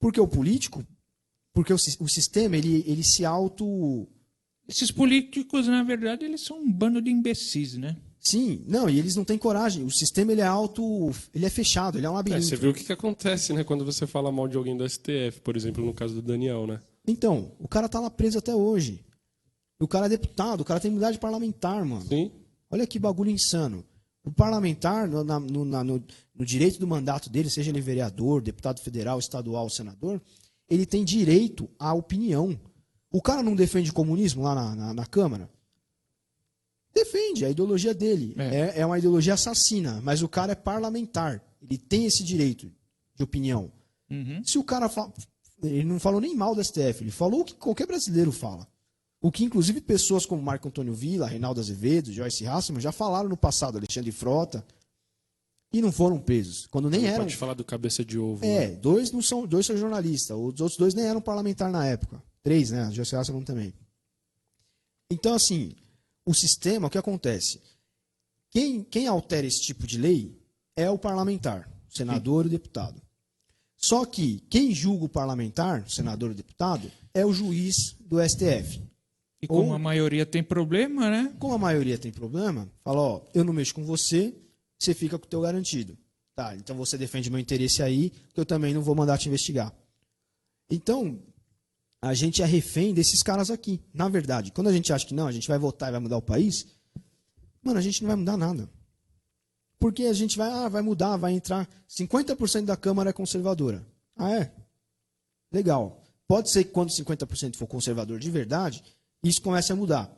Porque o político, porque o sistema, ele se auto... Esses políticos, na verdade, eles são um bando de imbecis, né? Sim, não, e eles não têm coragem. O sistema, ele é fechado, ele é um labirinto. Você viu o que acontece, né, quando você fala mal de alguém do STF, por exemplo, no caso do Daniel, né? Então, o cara tá lá preso até hoje. O cara é deputado, o cara tem imunidade parlamentar, mano. Sim. Olha que bagulho insano. O parlamentar, no direito do mandato dele, seja ele vereador, deputado federal, estadual, senador, ele tem direito à opinião. O cara não defende comunismo lá na Câmara? Defende, é a ideologia dele. É uma ideologia assassina, mas o cara é parlamentar. Ele tem esse direito de opinião. Uhum. Se o cara ele não falou nem mal do STF, ele falou o que qualquer brasileiro fala. O que, inclusive, pessoas como Marco Antônio Villa, Reinaldo Azevedo, Joyce Hasselman já falaram no passado, Alexandre Frota, e não foram presos. Quando nem eram. Pode falar do cabeça de ovo. Né? Dois são jornalistas. Os outros dois nem eram parlamentar na época. 3, né? Joyce Hasselman também. Então, assim, o sistema, o que acontece? Quem altera esse tipo de lei é o parlamentar, o senador e o deputado. Só que quem julga o parlamentar, o senador e o deputado, é o juiz do STF. E como a maioria tem problema, né? Como a maioria tem problema, fala, ó, eu não mexo com você, você fica com o teu garantido. Tá, então você defende meu interesse aí, que eu também não vou mandar te investigar. Então, a gente é refém desses caras aqui. Na verdade, quando a gente acha que não, a gente vai votar e vai mudar o país, mano, a gente não vai mudar nada. Porque a gente vai mudar, vai entrar, 50% da Câmara é conservadora. Ah, é? Legal. Pode ser que quando 50% for conservador de verdade, isso comece a mudar.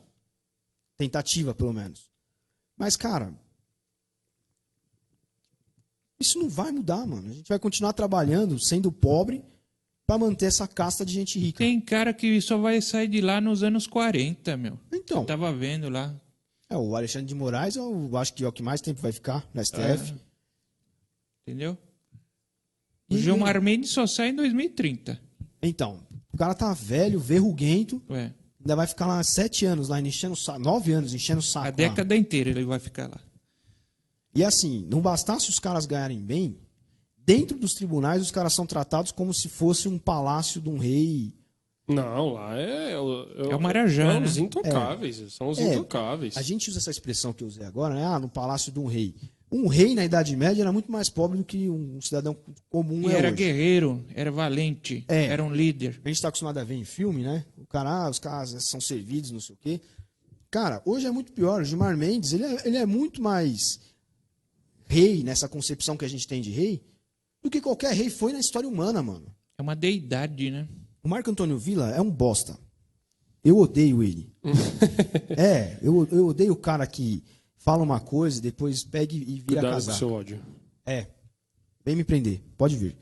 Tentativa, pelo menos. Mas, cara, isso não vai mudar, mano. A gente vai continuar trabalhando, sendo pobre, para manter essa casta de gente rica. Tem cara que só vai sair de lá nos anos 40, meu. Então. Eu tava vendo lá. O Alexandre de Moraes, eu acho que é o que mais tempo vai ficar na STF. Entendeu? O Gilmar Mendes só sai em 2030. Então, o cara tá velho, verruguento. Ainda vai ficar lá 7 anos, lá enchendo o saco, 9 anos enchendo o saco. A década inteira ele vai ficar lá. E assim, não bastasse os caras ganharem bem, dentro dos tribunais os caras são tratados como se fosse um palácio de um rei. Não, lá é o Marajá, os intocáveis. São os intocáveis. A gente usa essa expressão que eu usei agora, né? No palácio de um rei. Um rei na Idade Média era muito mais pobre do que um cidadão comum. E era hoje. Guerreiro, era valente, era um líder. A gente está acostumado a ver em filme, né? Os caras são servidos, não sei o quê. Cara, hoje é muito pior. O Gilmar Mendes, ele é muito mais rei, nessa concepção que a gente tem de rei, do que qualquer rei foi na história humana, mano. É uma deidade, né? O Marco Antônio Villa é um bosta. Eu odeio ele. Eu odeio o cara que fala uma coisa e depois pega e vira Cuidado casaca. com o seu ódio. Vem me prender, pode vir.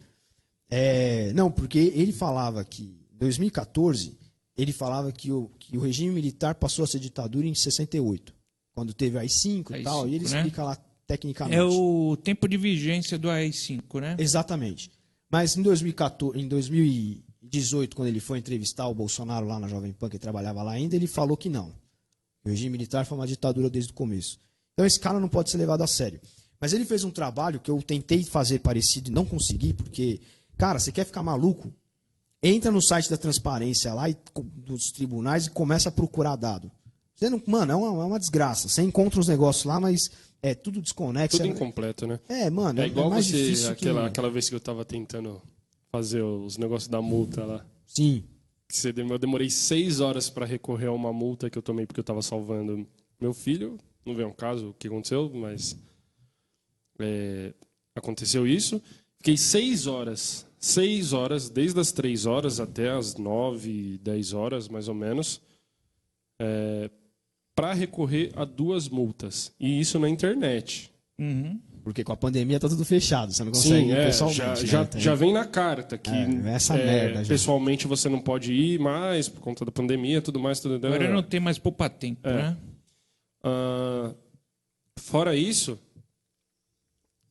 Não, porque ele falava que, em 2014, ele falava que o regime militar passou a ser ditadura em 68, quando teve a AI-5 e tal, e ele explica lá tecnicamente. É o tempo de vigência do AI-5, né? Exatamente. Mas em 2018, quando ele foi entrevistar o Bolsonaro lá na Jovem Pan, que trabalhava lá ainda, ele falou que não. O regime militar foi uma ditadura desde o começo. Então esse cara não pode ser levado a sério. Mas ele fez um trabalho que eu tentei fazer parecido e não consegui, porque, cara, você quer ficar maluco? Entra no site da transparência lá, dos tribunais, e começa a procurar dado. Você não, mano, é uma desgraça. Você encontra uns negócios lá, mas é tudo desconexo. Tudo incompleto, né? Mano, é igual mais você, difícil aquela vez que eu tava tentando fazer os negócios da multa lá. Sim. Eu demorei 6 horas para recorrer a uma multa que eu tomei porque eu tava salvando meu filho. Não vem ao caso o que aconteceu, mas aconteceu isso. Fiquei 6 horas, desde as 3 horas até as 9, 10 horas, mais ou menos, para recorrer a 2 multas. E isso na internet. Uhum. Porque com a pandemia tá tudo fechado, você não consegue ir pessoalmente. Já vem na carta que essa merda, pessoalmente você não pode ir mais por conta da pandemia, tudo mais. Agora não tem mais poupa-tempo, né? Fora isso,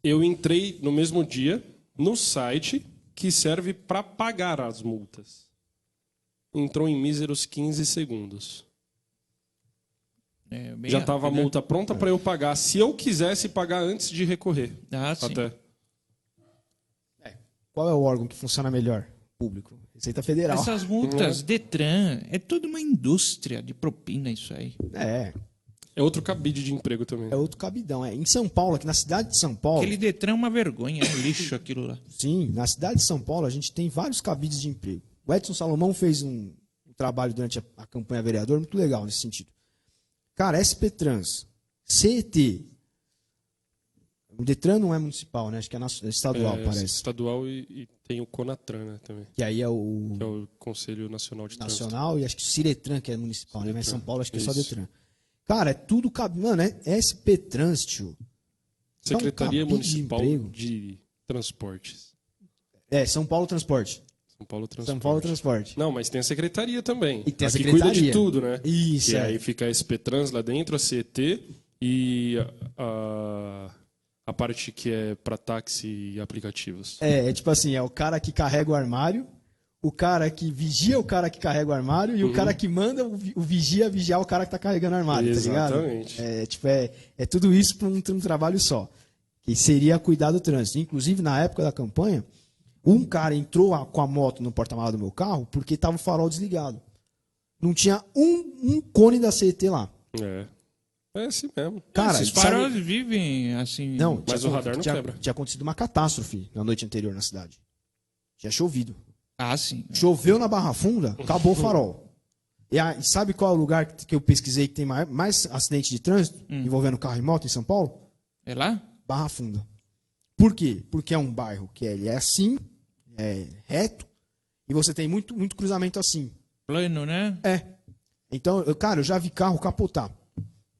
eu entrei no mesmo dia no site que serve para pagar as multas. Entrou em míseros 15 segundos. Já estava a multa pronta para eu pagar, se eu quisesse pagar antes de recorrer. Sim. Até. Qual é o órgão que funciona melhor? público. Receita Federal. Essas multas, Detran, é tudo uma indústria de propina isso aí. É outro cabide de emprego também. é outro cabidão. Em São Paulo, aqui na cidade de São Paulo... Aquele Detran é uma vergonha, é um lixo aquilo lá. Sim, na cidade de São Paulo a gente tem vários cabides de emprego. O Edson Salomão fez um trabalho durante a campanha vereador muito legal nesse sentido. Cara, SP Trans, CET, o Detran não é municipal, né? Acho que é estadual, parece. Estadual e tem o Conatran, né, também. Que aí é o Que é o Conselho Nacional de Trânsito. nacional e acho que o Ciretran, que é municipal, né? Mas São Paulo acho que é só Isso. Detran. Cara, é tudo cabide. Mano, é SP Trans, tio. Dá um Secretaria cabide de Municipal emprego. de Transportes. É, São Paulo Transporte. São Paulo Transporte. São Paulo Transporte. Não, mas tem a secretaria também. E tem a Aqui secretaria. cuida de tudo, né? Isso, Que é. aí fica a SP Trans lá dentro, a CET e a parte que é para táxi e aplicativos. É tipo assim, é o cara que carrega o armário, o cara que vigia o cara que carrega o armário e o cara que manda o vigia vigiar o cara que tá carregando o armário, tá ligado? Exatamente. É tudo isso para um trabalho só. Que seria cuidar do trânsito. Inclusive, na época da campanha, um cara entrou com a moto no porta-malas do meu carro porque tava o farol desligado. Não tinha um cone da CET lá. É assim mesmo. Cara, Esses sabe- faróis vivem assim. Não, Mas o radar não quebra. Tinha acontecido uma catástrofe na noite anterior na cidade. Tinha chovido. Ah, sim. Choveu na Barra Funda, acabou o farol. E sabe qual é o lugar que eu pesquisei que tem mais acidente de trânsito envolvendo carro e moto em São Paulo? É lá? Barra Funda. Por quê? Porque é um bairro que ele é assim, é reto, e você tem muito cruzamento assim. Plano, né? É. Então, eu já vi carro capotar.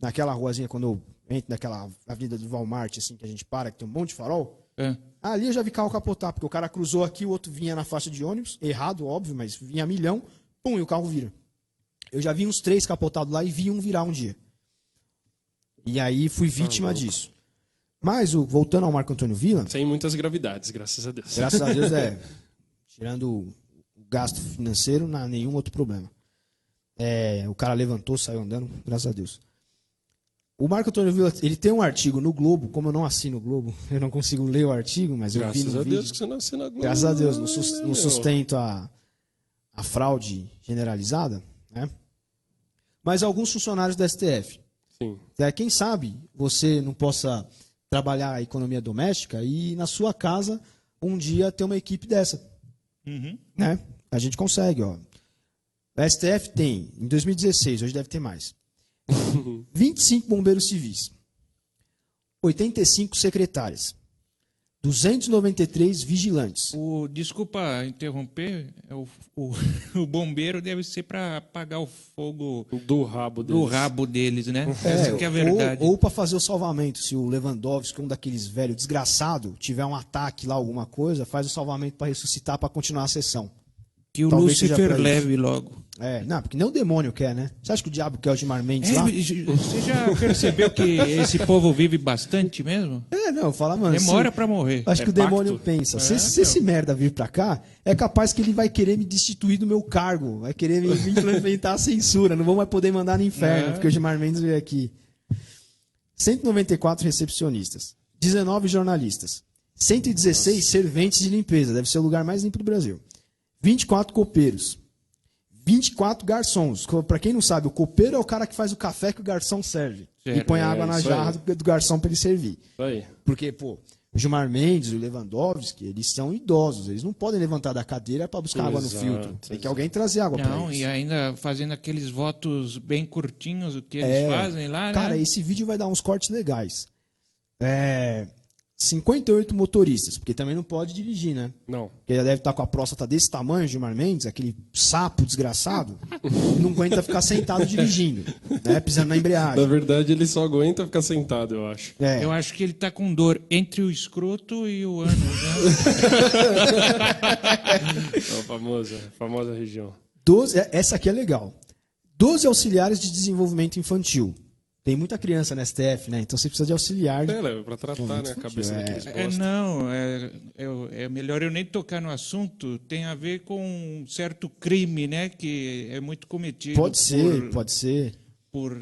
Naquela ruazinha, quando eu entro naquela avenida do Walmart, assim, que a gente para, que tem um monte de farol. É. Ali eu já vi carro capotar, porque o cara cruzou aqui, o outro vinha na faixa de ônibus, errado, óbvio, mas vinha a milhão, pum, e o carro vira. Eu já vi uns 3 capotados lá e vi um virar um dia. E aí fui vítima disso. Mas, voltando ao Marco Antônio Villa, Sem muitas gravidades, graças a Deus. graças a Deus, tirando o gasto financeiro, não há nenhum outro problema. O cara levantou, saiu andando, graças a Deus. O Marco Antônio Villa, ele tem um artigo no Globo, como eu não assino o Globo, eu não consigo ler o artigo, mas eu vi Graças no a vídeo. Deus que você não assina a Globo. Graças a Deus, no meu. sustento a fraude generalizada, né? Mas alguns funcionários da STF. Sim. Quem sabe você não possa trabalhar a economia doméstica e na sua casa um dia ter uma equipe dessa. Né? A gente consegue, ó. A STF tem, em 2016, hoje deve ter mais, 25 bombeiros civis, 85 secretárias, 293 vigilantes. Desculpa interromper, o bombeiro deve ser para apagar o fogo Do rabo deles. do rabo deles, né? Essa que é a verdade. Ou para fazer o salvamento. Se o Lewandowski, um daqueles velhos desgraçado, tiver um ataque lá, alguma coisa, faz o salvamento para ressuscitar, para continuar a sessão. Que o Talvez seja Lúcifer pra isso. leve logo. Não, porque nem o demônio quer, né? Você acha que o diabo quer o Gilmar Mendes lá? Você já percebeu que esse povo vive bastante mesmo? Não, fala, mano. Demora pra morrer. Acho que o pacto. demônio pensa. Se esse merda vir pra cá, é capaz que ele vai querer me destituir do meu cargo. Vai querer me implementar a censura. Não vou mais poder mandar no inferno, porque o Gilmar Mendes veio aqui. 194 recepcionistas. 19 jornalistas. 116 serventes de limpeza. Deve ser o lugar mais limpo do Brasil. 24 copeiros. 24 garçons. Para quem não sabe, o copeiro é o cara que faz o café que o garçom serve. Certo. E põe água na isso jarra aí. do garçom para ele servir. Isso aí. Porque, o Gilmar Mendes e o Lewandowski, eles são idosos. Eles não podem levantar da cadeira para buscar água no Exato, filtro. Tem que exato. alguém trazer água para Não, eles. e ainda fazendo aqueles votos bem curtinhos, o que eles fazem lá, Cara, né? esse vídeo vai dar uns cortes legais. 58 motoristas, porque também não pode dirigir, né? Não. Porque já deve estar com a próstata desse tamanho, Gilmar Mendes, aquele sapo desgraçado, e não aguenta ficar sentado dirigindo, né? Pisando na Na embreagem. verdade, ele só aguenta ficar sentado, eu acho. Eu acho que ele tá com dor entre o escroto e o ânus, né? É a famosa região. 12, essa aqui é legal. 12 auxiliares de desenvolvimento infantil. Tem muita criança na STF, né? Então você precisa de auxiliar. Pra tratar, né, a cabeça daqueles É melhor eu nem tocar no assunto. Tem a ver com um certo crime, né? Que é muito cometido. Pode ser. por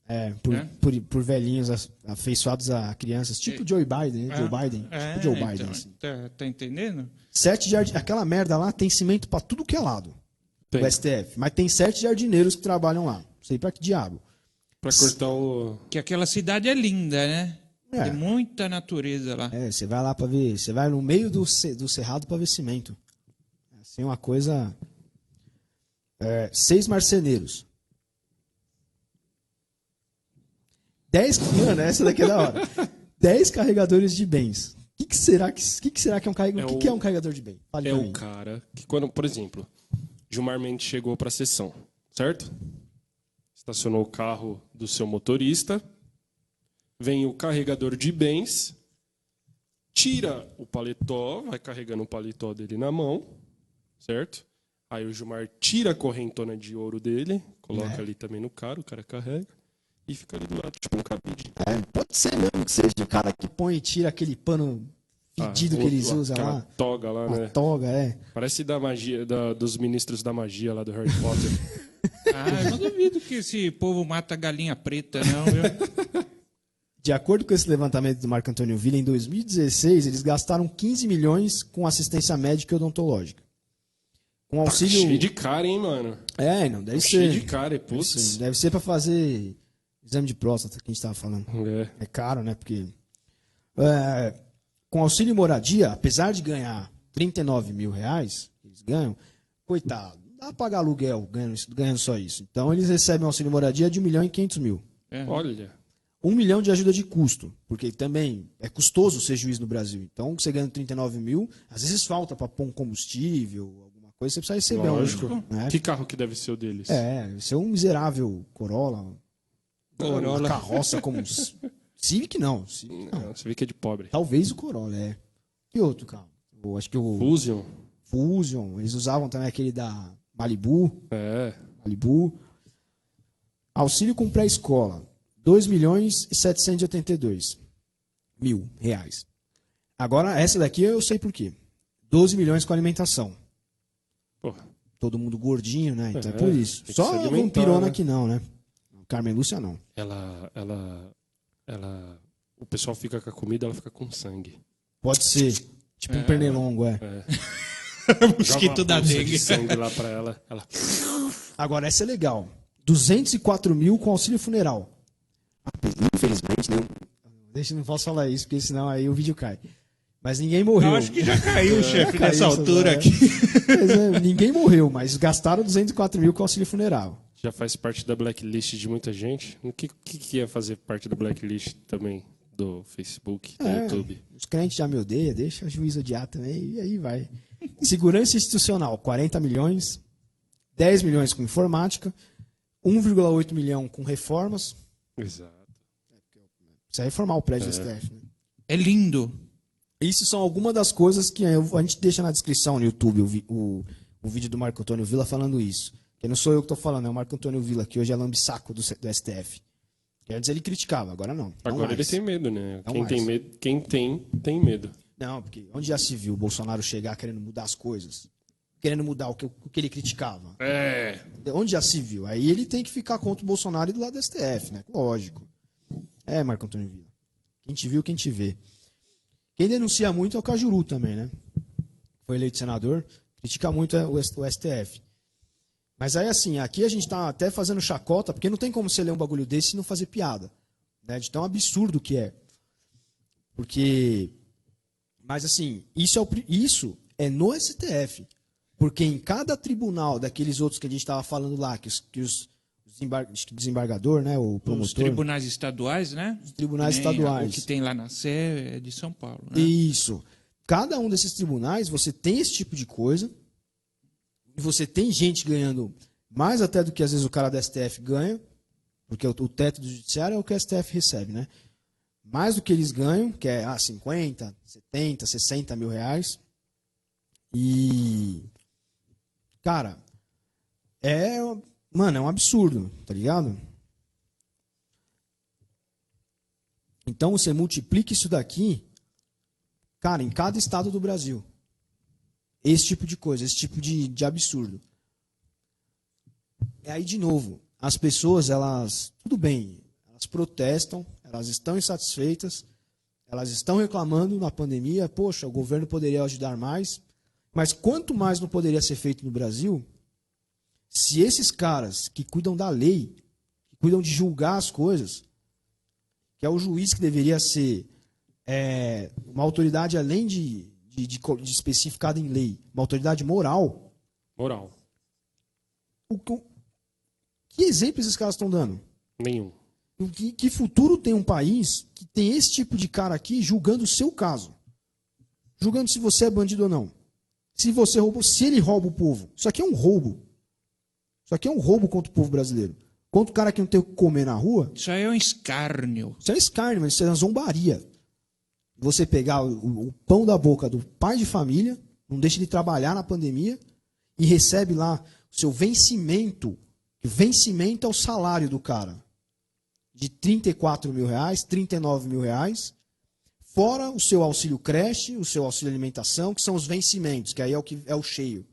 né? Por velhinhos afeiçoados a crianças, tipo Joe Biden, né? Joe Biden. Tipo Joe Biden, então, assim. tá entendendo? 7 jardineiros. Aquela merda lá tem cimento pra tudo que é lado. Tem. O STF. Mas tem 7 jardineiros que trabalham lá. Não sei pra que diabo. Pra cortar o... Que aquela cidade é linda, né? É. Tem muita natureza lá. Você vai lá pra ver. Você vai no meio do cerrado pra ver cimento. Assim, uma coisa. 6 marceneiros. 10. Mano, essa daqui é da hora. 10 carregadores de bens. O que será que é um carregador? Que é um carregador de bem? Fale É pra o mim. cara que quando, por exemplo, Gilmar Mendes chegou pra sessão, certo? Estacionou o carro do seu motorista, vem o carregador de bens, tira o paletó, vai carregando o paletó dele na mão, certo? Aí o Gilmar tira a correntona de ouro dele, coloca ali também no cara, o cara carrega e fica ali do lado, tipo um cabide. Pode ser mesmo que seja o cara que põe e tira aquele pano fedido que eles usam aquela lá. toga lá, Uma né? toga, Parece da magia, dos ministros da magia lá do Harry Potter. Eu não duvido que esse povo mata galinha preta, não, viu? De acordo com esse levantamento do Marco Antônio Villa, em 2016, eles gastaram 15 milhões com assistência médica e odontológica. Com auxílio... Cheio de cara, hein, mano? Não, deve Cheio ser. de cara, putz. Deve ser pra fazer exame de próstata, que a gente tava falando. É. É caro, né? Porque... com auxílio moradia, apesar de ganhar 39 mil reais, eles ganham, coitado, não dá pra pagar aluguel ganhando só isso. Então eles recebem auxílio moradia de 1.500.000. Olha, 1 milhão de ajuda de custo, porque também é custoso ser juiz no Brasil. Então, você ganha 39 mil, às vezes falta para pôr um combustível, alguma coisa, você precisa receber lógico. né? Que carro que deve ser o deles? Ser um miserável Corolla, uma carroça como Civic não. Você vê que é de pobre. Talvez o Corolla, Que outro carro? Acho que o Fusion. Fusion, eles usavam também aquele da Malibu. É. Auxílio com pré-escola, 2.782.000 reais. Agora, essa daqui eu sei por quê. 12 milhões com alimentação. Porra. Todo mundo gordinho, né? Então é por isso. Tem que Só se a alimentar, vampirona né? que não, né? Carmen Lúcia não. O pessoal fica com a comida, ela fica com sangue. Pode ser. Tipo um pernilongo, Mosquito da Joga uma bolsa dengue. de sangue lá pra ela. Agora, essa é legal. 204 mil com auxílio funeral. Infelizmente, não. Não posso falar isso, porque senão aí o vídeo cai. Mas ninguém morreu. Eu acho que já caiu, chefe, caiu nessa essa altura hora. aqui. Mas, ninguém morreu, mas gastaram 204 mil com auxílio funeral. Já faz parte da blacklist de muita gente. O que é fazer parte da blacklist também do Facebook, do YouTube? Os crentes já me odeiam, deixa a juíza odiar também, e aí vai. Segurança institucional, 40 milhões. 10 milhões com informática. 1,8 milhão com reformas. Exato. Precisa reformar o prédio do STF. Né? É lindo. Isso são algumas das coisas que a gente deixa na descrição no YouTube, o vídeo do Marco Antônio Villa falando isso. Que não sou eu que estou falando, é o Marco Antônio Villa, que hoje é lambe-saco do STF. Antes ele criticava, agora não. Agora ele tem medo, né? Não Quem mais. tem medo, tem medo. Não, porque onde já se viu o Bolsonaro chegar querendo mudar as coisas? Querendo mudar o que ele criticava? Onde já se viu? Aí ele tem que ficar contra o Bolsonaro e do lado do STF, né? Lógico. Marco Antônio Villa. Quem te viu, quem te vê. Quem denuncia muito é o Cajuru também, né? Foi eleito senador, critica muito o STF. Mas aí, assim, aqui a gente tá até fazendo chacota, porque não tem como você ler um bagulho desse e não fazer piada. Né? De tão absurdo que é. Porque... Mas, assim, isso é no STF. Porque em cada tribunal daqueles outros que a gente estava falando lá, que os desembargador, né, o promotor... Os tribunais estaduais, né? Os tribunais Que nem estaduais. O que tem lá na Sé é de São Paulo, né? Isso. Cada um desses tribunais, você tem esse tipo de coisa. E você tem gente ganhando mais até do que às vezes o cara da STF ganha. Porque o teto do judiciário é o que a STF recebe, né? Mais do que eles ganham, que é 50, 70, 60 mil reais. E... Cara, Mano, é um absurdo, tá ligado? Então você multiplica isso daqui, cara, em cada estado do Brasil. Esse tipo de coisa, esse tipo de absurdo. E aí, de novo, as pessoas, elas... Tudo bem, Elas protestam, elas estão insatisfeitas, elas estão reclamando na pandemia. Poxa, o governo poderia ajudar mais. Mas quanto mais não poderia ser feito no Brasil, se esses caras que cuidam da lei, que cuidam de julgar as coisas, que é o juiz que deveria ser uma autoridade além de especificada em lei, uma autoridade moral. Moral. Que exemplo esses caras estão dando? Nenhum. Que futuro tem um país que tem esse tipo de cara aqui julgando o seu caso? Julgando se você é bandido ou não. Se você roubou, se ele rouba o povo. Isso aqui é um roubo. Isso aqui é um roubo contra o povo brasileiro. Contra o cara que não tem o que comer na rua. Isso aí é um escárnio. Isso é escárnio, mas isso é uma zombaria. Você pegar o pão da boca do pai de família, não deixa de trabalhar na pandemia e recebe lá o seu vencimento. O vencimento é o salário do cara. De R$34 mil, R$39 mil, fora o seu auxílio creche, o seu auxílio alimentação, que são os vencimentos, que aí é o cheio.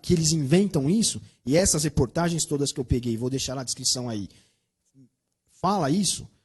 Que eles inventam isso, e essas reportagens todas que eu peguei, vou deixar na descrição aí, fala isso,